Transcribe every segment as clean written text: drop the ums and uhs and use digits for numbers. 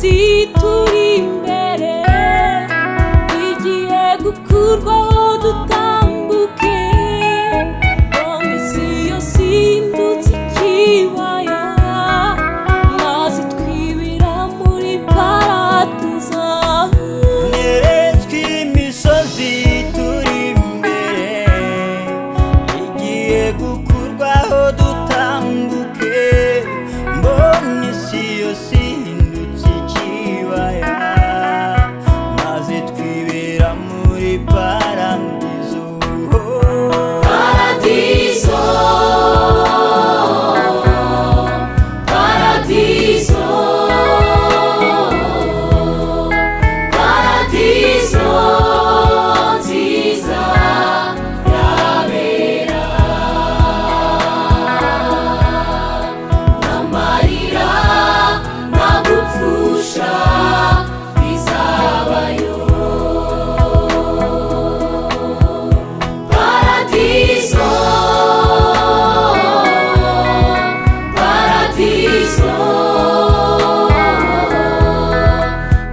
misozi turi imbere igiye gukurwaho dutambuke, mbona isi yose ihindutse ikibaya, maze twibira muri paradizo. Neretswe imisozi turi imbere igiye gukurwaho dutambuke, mbona isi yose ihindutse ikibaya, maze twibera muri paradizo. Paradiso, paradiso, paradiso nziza yabera, n'amarira nta gupfusha bizabayo. Paradiso, paradiso,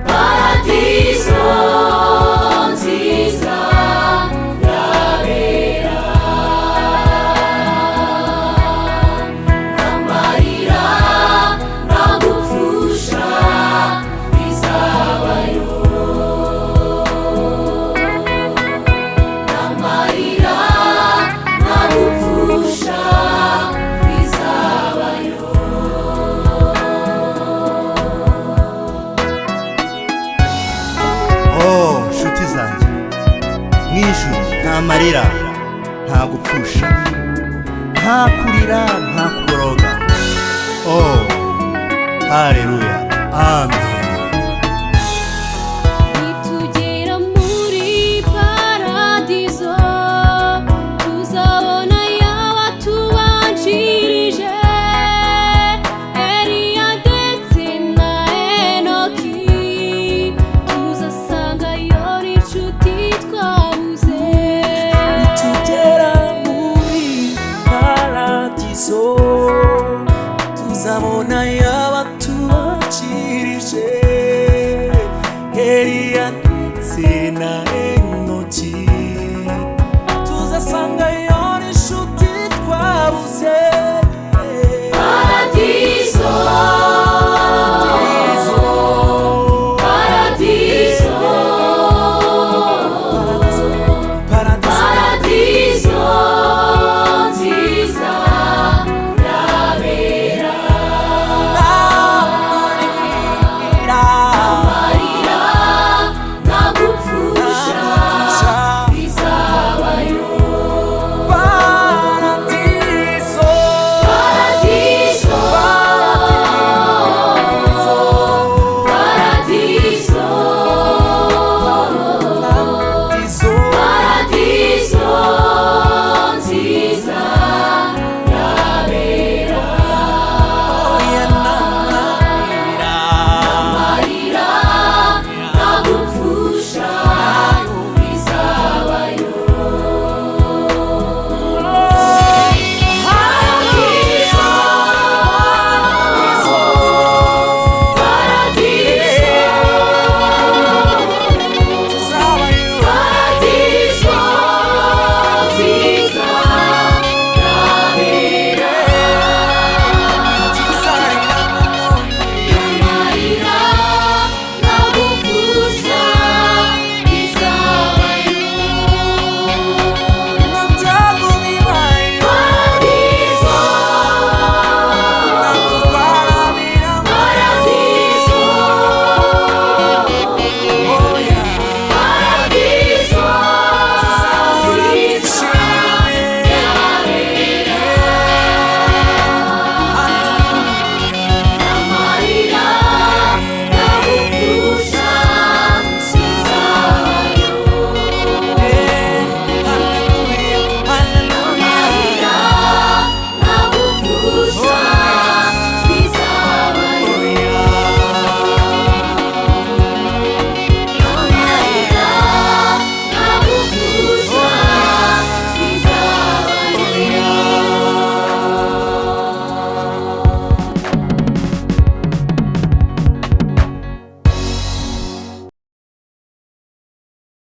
paradiso nziza yabera, n'amarira nta gupfusha bizabayo, n'amarira nta gupfusha bizabayo. Oh nshuti zanjye, mu ijuru nta marira, nta gupfusha, nta kurira, nta kuboroga. Oh haleluya.